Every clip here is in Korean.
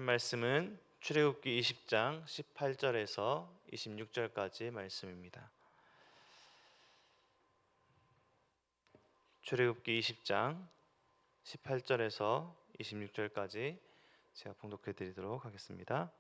말씀은 출애굽기 20장 18절에서 26절까지 말씀입니다. 출애굽기 20장 18절에서 26절까지 제가 봉독해 드리도록 하겠습니다.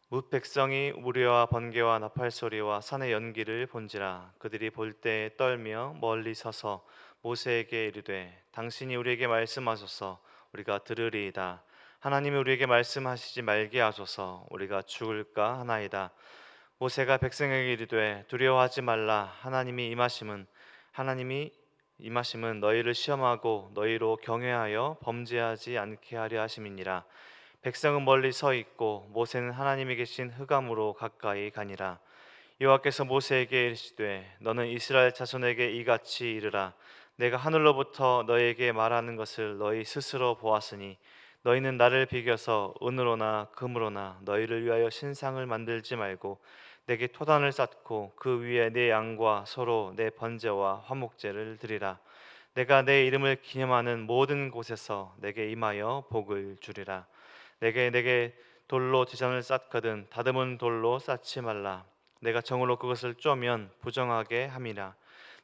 뭇 백성이 우레와 번개와 나팔 소리와 산의 연기를 본지라 그들이 볼 때 떨며 멀리 서서 모세에게 이르되 당신이 우리에게 말씀하소서 우리가 들으리이다. 하나님이 우리에게 말씀하시지 말게 하소서 우리가 죽을까 하나이다. 모세가 백성에게 이르되 두려워하지 말라. 하나님이 임하심은 너희를 시험하고 너희로 경외하여 범죄하지 않게 하려 하심이니라. 백성은 멀리 서 있고 모세는 하나님이 계신 흑암으로 가까이 가니라. 여호와께서 모세에게 이르시되 너는 이스라엘 자손에게 이같이 이르라. 내가 하늘로부터 너희에게 말하는 것을 너희 스스로 보았으니 너희는 나를 비겨서 은으로나 금으로나 너희를 위하여 신상을 만들지 말고 내게 토단을 쌓고 그 위에 내 양과 소로 내 번제와 화목제를 드리라. 내가 내 이름을 기념하는 모든 곳에서 내게 임하여 복을 주리라. 내게 돌로 지전을 쌓거든 다듬은 돌로 쌓지 말라. 내가 정으로 그것을 쪼면 부정하게 함이라.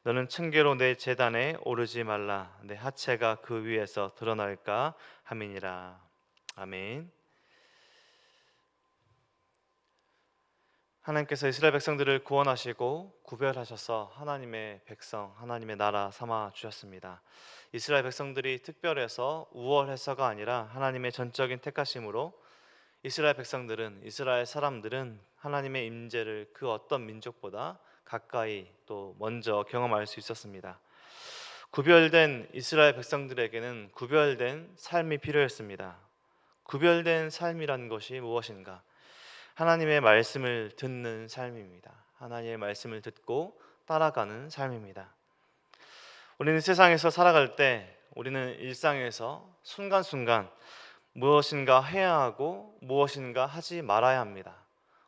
너는 층계로 내 제단에 오르지 말라. 내 하체가 그 위에서 드러날까 함이니라. 아멘. 하나님께서 이스라엘 백성들을 구원하시고 구별하셔서 하나님의 백성, 하나님의 나라 삼아 주셨습니다. 이스라엘 백성들이 특별해서 우월해서가 아니라 하나님의 전적인 택하심으로 이스라엘 사람들은 하나님의 임재를 그 어떤 민족보다 가까이 또 먼저 경험할 수 있었습니다. 구별된 이스라엘 백성들에게는 구별된 삶이 필요했습니다. 구별된 삶이란 것이 무엇인가? 하나님의 말씀을 듣는 삶입니다. 하나님의 말씀을 듣고 따라가는 삶입니다. 우리는 세상에서 살아갈 때 우리는 일상에서 순간순간 무엇인가 해야 하고 무엇인가 하지 말아야 합니다.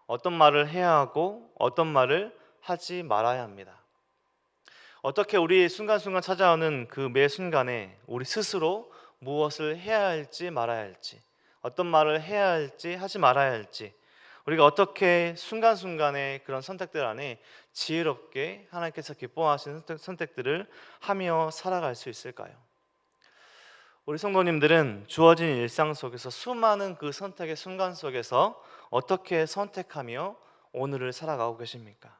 어떤 말을 해야 하고 어떤 말을 하지 말아야 합니다. 어떻게 우리 순간순간 찾아오는 그 매 순간에 우리 스스로 무엇을 해야 할지 말아야 할지, 어떤 말을 해야 할지 하지 말아야 할지, 우리가 어떻게 순간순간의 그런 선택들 안에 지혜롭게 하나님께서 기뻐하시는 선택들을 하며 살아갈 수 있을까요? 우리 성도님들은 주어진 일상 속에서 수많은 그 선택의 순간 속에서 어떻게 선택하며 오늘을 살아가고 계십니까?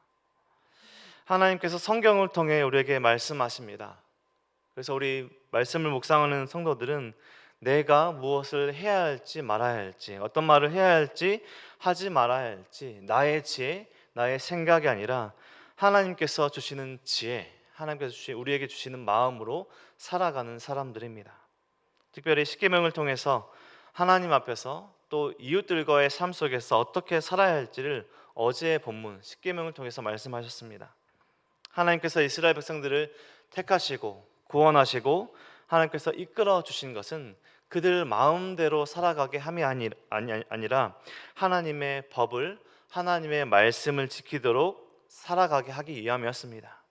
하나님께서 성경을 통해 우리에게 말씀하십니다. 그래서 우리 말씀을 묵상하는 성도들은 내가 무엇을 해야 할지 말아야 할지, 어떤 말을 해야 할지 하지 말아야 할지, 나의 지혜, 나의 생각이 아니라 하나님께서 주시는 지혜, 우리에게 주시는 마음으로 살아가는 사람들입니다. 특별히 십계명을 통해서 하나님 앞에서 또 이웃들과의 삶 속에서 어떻게 살아야 할지를 어제의 본문 십계명을 통해서 말씀하셨습니다. 하나님께서 이스라엘 백성들을 택하시고 구원하시고 하나님께서 이끌어 주신 것은 그들 마음대로 살아가게 함이 아니라 하나님의 법을, 하나님의 말씀을 지키도록 살아가게 하기 위함이었습니다.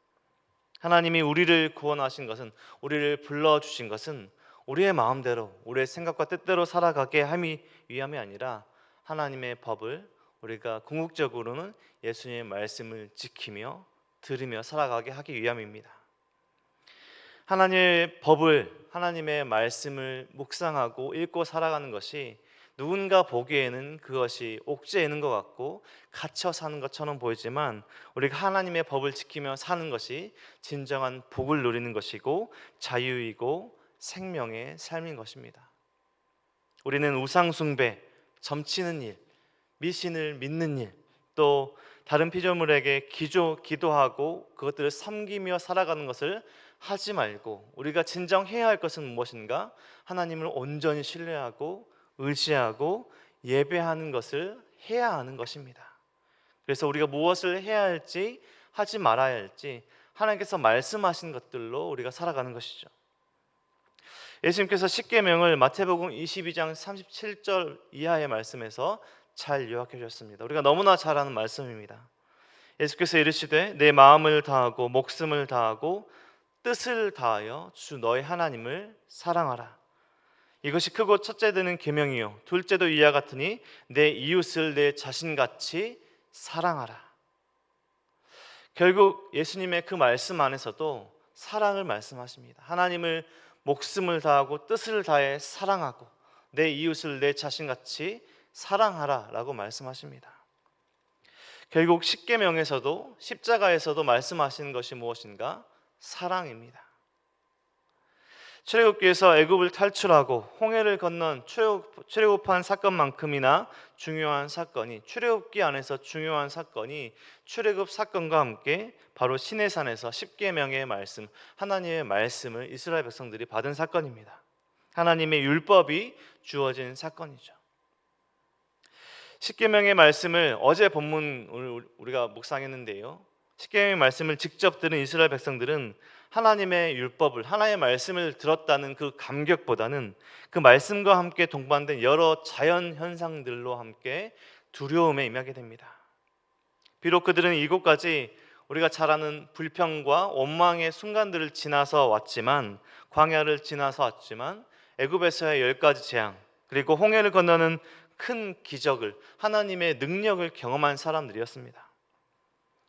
하나님이 우리를 구원하신 것은, 우리를 불러주신 것은 우리의 마음대로, 우리의 생각과 뜻대로 살아가게 함이 위함이 아니라 하나님의 법을 우리가 궁극적으로는 예수님의 말씀을 지키며 들으며 살아가게 하기 위함입니다. 하나님의 법을, 하나님의 말씀을 묵상하고 읽고 살아가는 것이 누군가 보기에는 그것이 옥죄이는 것 같고 갇혀 사는 것처럼 보이지만 우리가 하나님의 법을 지키며 사는 것이 진정한 복을 누리는 것이고 자유이고 생명의 삶인 것입니다. 우리는 우상 숭배, 점치는 일, 미신을 믿는 일, 또 다른 피조물에게 기도하고 그것들을 섬기며 살아가는 것을 하지 말고 우리가 진정 해야 할 것은 무엇인가? 하나님을 온전히 신뢰하고 의지하고 예배하는 것을 해야 하는 것입니다. 그래서 우리가 무엇을 해야 할지 하지 말아야 할지 하나님께서 말씀하신 것들로 우리가 살아가는 것이죠. 예수님께서 십계명을 마태복음 22장 37절 이하의 말씀에서 잘 요약해 주셨습니다. 우리가 너무나 잘 아는 말씀입니다. 예수께서 이르시되 내 마음을 다하고 목숨을 다하고 뜻을 다하여 주 너의 하나님을 사랑하라. 이것이 크고 첫째 되는 계명이요 둘째도 이와 같으니 내 이웃을 내 자신같이 사랑하라. 결국 예수님의 그 말씀 안에서도 사랑을 말씀하십니다. 하나님을 목숨을 다하고 뜻을 다해 사랑하고 내 이웃을 내 자신같이 사랑하라라고 말씀하십니다. 결국 십계명에서도 십자가에서도 말씀하시는 것이 무엇인가? 사랑입니다. 출애굽기에서 애굽을 탈출하고 홍해를 건넌 출애굽한 사건만큼이나 중요한 사건이 출애굽기 안에서 중요한 사건이 출애굽 사건과 함께 바로 시내산에서 십계명의 말씀, 하나님의 말씀을 이스라엘 백성들이 받은 사건입니다. 하나님의 율법이 주어진 사건이죠. 십계명의 말씀을 어제 본문 우리가 묵상했는데요. 십계명의 말씀을 직접 들은 이스라엘 백성들은 하나님의 율법을 하나님의 말씀을 들었다는 그 감격보다는 그 말씀과 함께 동반된 여러 자연 현상들로 함께 두려움에 임하게 됩니다. 비록 그들은 이곳까지 우리가 잘 아는 불평과 원망의 순간들을 지나서 왔지만 광야를 지나서 왔지만 애굽에서의 10가지 재앙 그리고 홍해를 건너는 큰 기적을 하나님의 능력을 경험한 사람들이었습니다.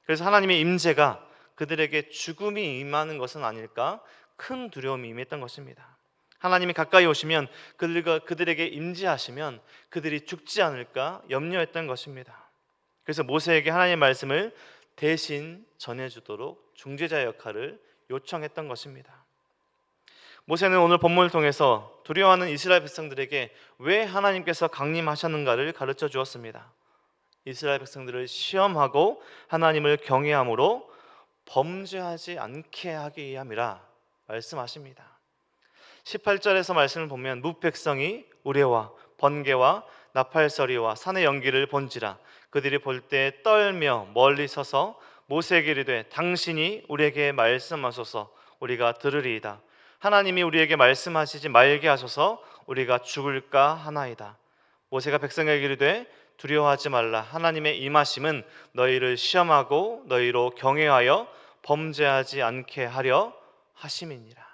그래서 하나님의 임재가 그들에게 죽음이 임하는 것은 아닐까 큰 두려움이 임했던 것입니다. 하나님이 가까이 오시면 그들에게 임재하시면 그들이 죽지 않을까 염려했던 것입니다. 그래서 모세에게 하나님의 말씀을 대신 전해주도록 중재자 역할을 요청했던 것입니다. 모세는 오늘 본문을 통해서 두려워하는 이스라엘 백성들에게 왜 하나님께서 강림하셨는가를 가르쳐 주었습니다. 이스라엘 백성들을 시험하고 하나님을 경외함으로 범죄하지 않게 하기 위함이라 말씀하십니다. 18절에서 말씀을 보면 뭇백성이 우레와 번개와 나팔서리와 산의 연기를 본지라 그들이 볼 때 떨며 멀리 서서 모세에게 이르되 당신이 우리에게 말씀하소서 우리가 들으리이다. 하나님이 우리에게 말씀하시지 말게 하소서 우리가 죽을까 하나이다. 모세가 백성에게 이르되 두려워하지 말라. 하나님의 임하심은 너희를 시험하고 너희로 경외하여 범죄하지 않게 하려 하심이니라.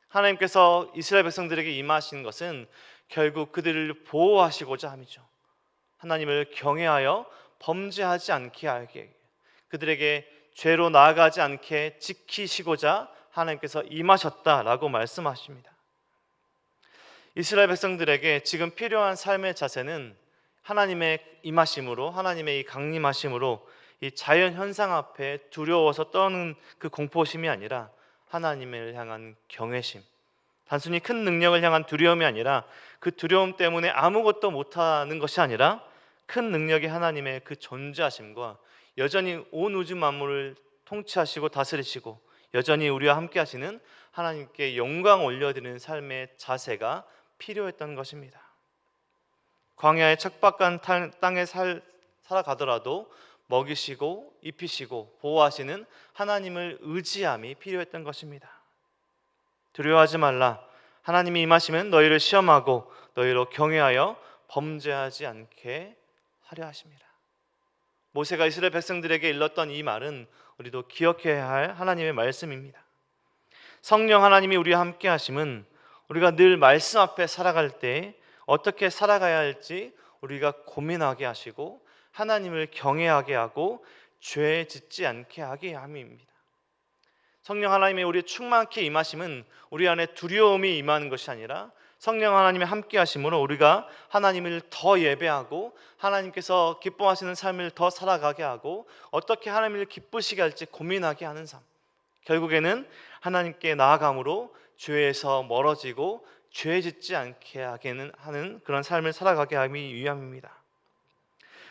하나님께서 이스라엘 백성들에게 임하신 것은 결국 그들을 보호하시고자 함이죠. 하나님을 경외하여 범죄하지 않게 하게 그들에게 죄로 나아가지 않게 지키시고자 하나님께서 임하셨다라고 말씀하십니다. 이스라엘 백성들에게 지금 필요한 삶의 자세는 하나님의 임하심으로 하나님의 이 강림하심으로 이 자연 현상 앞에 두려워서 떠는 그 공포심이 아니라 하나님을 향한 경외심, 단순히 큰 능력을 향한 두려움이 아니라 그 두려움 때문에 아무것도 못하는 것이 아니라 큰 능력의 하나님의 그 존재하심과 여전히 온 우주 만물을 통치하시고 다스리시고 여전히 우리와 함께 하시는 하나님께 영광 올려드리는 삶의 자세가 필요했던 것입니다. 광야의 척박한 땅에 살아가더라도 먹이시고 입히시고 보호하시는 하나님을 의지함이 필요했던 것입니다. 두려워하지 말라. 하나님이 임하시면 너희를 시험하고 너희로 경외하여 범죄하지 않게 하려 하십니다. 모세가 이스라엘 백성들에게 일렀던 이 말은 우리도 기억해야 할 하나님의 말씀입니다. 성령 하나님이 우리와 함께 하심은 우리가 늘 말씀 앞에 살아갈 때 어떻게 살아가야 할지 우리가 고민하게 하시고 하나님을 경외하게 하고 죄 짓지 않게 하게 함입니다. 성령 하나님의 우리 충만케 임하심은 우리 안에 두려움이 임하는 것이 아니라 성령 하나님의 함께 하심으로 우리가 하나님을 더 예배하고 하나님께서 기뻐하시는 삶을 더 살아가게 하고 어떻게 하나님을 기쁘시게 할지 고민하게 하는 삶, 결국에는 하나님께 나아감으로 죄에서 멀어지고 죄 짓지 않게 하는 그런 삶을 살아가게 하기 위함입니다.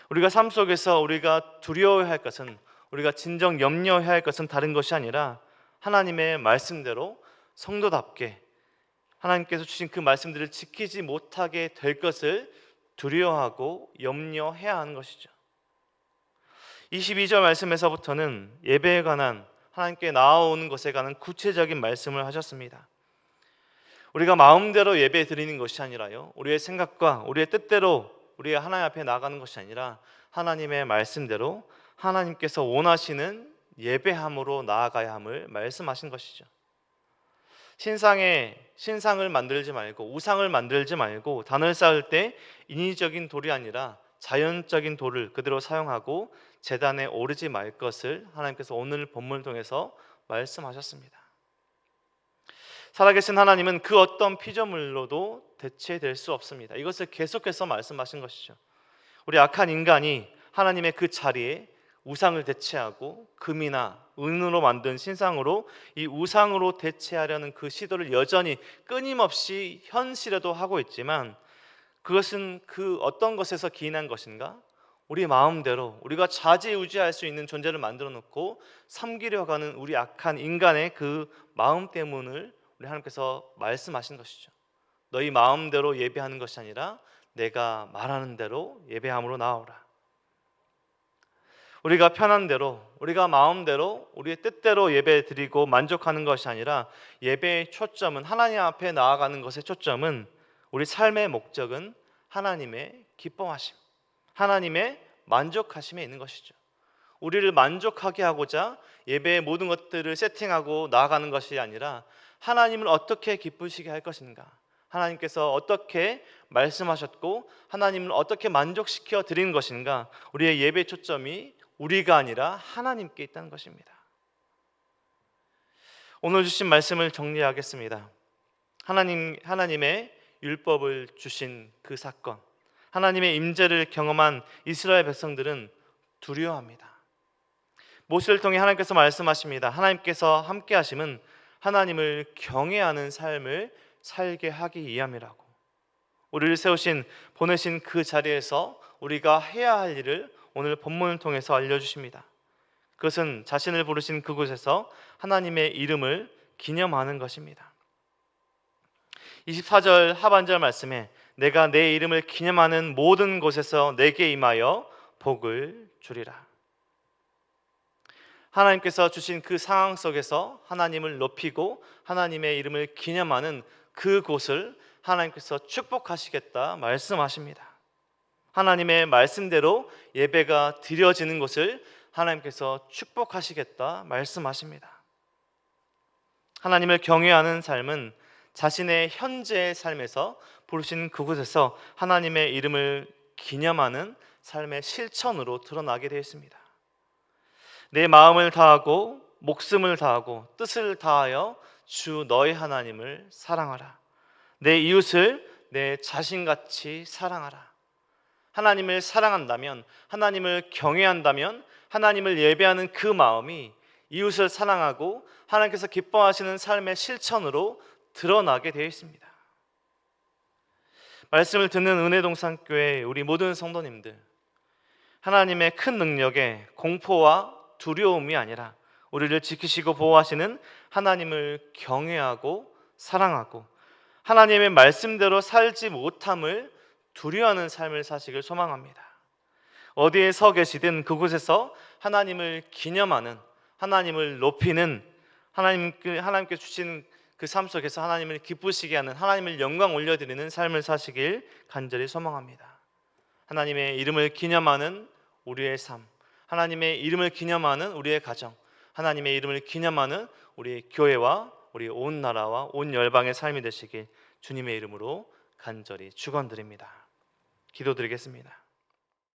우리가 삶 속에서 우리가 두려워해야 할 것은, 우리가 진정 염려해야 할 것은 다른 것이 아니라 하나님의 말씀대로 성도답게 하나님께서 주신 그 말씀들을 지키지 못하게 될 것을 두려워하고 염려해야 하는 것이죠. 22절 말씀에서부터는 예배에 관한, 하나님께 나아오는 것에 관한 구체적인 말씀을 하셨습니다. 우리가 마음대로 예배 드리는 것이 아니라요, 우리의 생각과 우리의 뜻대로 우리가 하나님 앞에 나가는 것이 아니라 하나님의 말씀대로 하나님께서 원하시는 예배함으로 나아가야 함을 말씀하신 것이죠. 신상을 만들지 말고 우상을 만들지 말고 단을 쌓을 때 인위적인 돌이 아니라 자연적인 돌을 그대로 사용하고 제단에 오르지 말 것을 하나님께서 오늘 본문을 통해서 말씀하셨습니다. 살아계신 하나님은 그 어떤 피조물로도 대체될 수 없습니다. 이것을 계속해서 말씀하신 것이죠. 우리 악한 인간이 하나님의 그 자리에 우상을 대체하고 금이나 은으로 만든 신상으로 이 우상으로 대체하려는 그 시도를 여전히 끊임없이 현실에도 하고 있지만, 그것은 그 어떤 것에서 기인한 것인가? 우리 마음대로 우리가 좌지우지할 수 있는 존재를 만들어 놓고 섬기려고 하는 우리 악한 인간의 그 마음 때문을 우리 하나님께서 말씀하신 것이죠. 너희 마음대로 예배하는 것이 아니라 내가 말하는 대로 예배함으로 나오라. 우리가 편한 대로, 우리가 마음대로, 우리의 뜻대로 예배 드리고 만족하는 것이 아니라 예배의 초점은, 하나님 앞에 나아가는 것의 초점은, 우리 삶의 목적은 하나님의 기뻐하심, 하나님의 만족하심에 있는 것이죠. 우리를 만족하게 하고자 예배의 모든 것들을 세팅하고 나아가는 것이 아니라 하나님을 어떻게 기쁘시게 할 것인가, 하나님께서 어떻게 말씀하셨고 하나님을 어떻게 만족시켜 드리는 것인가, 우리의 예배 초점이 우리가 아니라 하나님께 있다는 것입니다. 오늘 주신 말씀을 정리하겠습니다. 하나님의 율법을 주신 그 사건, 하나님의 임재를 경험한 이스라엘 백성들은 두려워합니다. 모세를 통해 하나님께서 말씀하십니다. 하나님께서 함께 하심은 하나님을 경외하는 삶을 살게 하기 위함이라고. 우리를 보내신 그 자리에서 우리가 해야 할 일을 오늘 본문을 통해서 알려주십니다. 그것은 자신을 부르신 그곳에서 하나님의 이름을 기념하는 것입니다. 24절 하반절 말씀에 내가 내 이름을 기념하는 모든 곳에서 내게 임하여 복을 주리라. 하나님께서 주신 그 상황 속에서 하나님을 높이고 하나님의 이름을 기념하는 그곳을 하나님께서 축복하시겠다 말씀하십니다. 하나님의 말씀대로 예배가 드려지는 곳을 하나님께서 축복하시겠다 말씀하십니다. 하나님을 경외하는 삶은 자신의 현재의 삶에서 부르신 그곳에서 하나님의 이름을 기념하는 삶의 실천으로 드러나게 되어 있습니다. 내 마음을 다하고 목숨을 다하고 뜻을 다하여 주 너의 하나님을 사랑하라. 내 이웃을 내 자신같이 사랑하라. 하나님을 사랑한다면, 하나님을 경외한다면, 하나님을 예배하는 그 마음이 이웃을 사랑하고 하나님께서 기뻐하시는 삶의 실천으로 드러나게 되어 있습니다. 말씀을 듣는 은혜동산교회 우리 모든 성도님들, 하나님의 큰 능력에 공포와 두려움이 아니라 우리를 지키시고 보호하시는 하나님을 경외하고 사랑하고 하나님의 말씀대로 살지 못함을 두려워하는 삶을 사시길 소망합니다. 어디에 서 계시든 그곳에서 하나님을 기념하는, 하나님을 높이는, 하나님께 주신 그 삶 속에서 하나님을 기쁘시게 하는, 하나님을 영광 올려드리는 삶을 사시길 간절히 소망합니다. 하나님의 이름을 기념하는 우리의 삶, 하나님의 이름을 기념하는 우리의 가정, 하나님의 이름을 기념하는 우리의 교회와 우리 온 나라와 온 열방의 삶이 되시길 주님의 이름으로 간절히 축원드립니다. 기도드리겠습니다.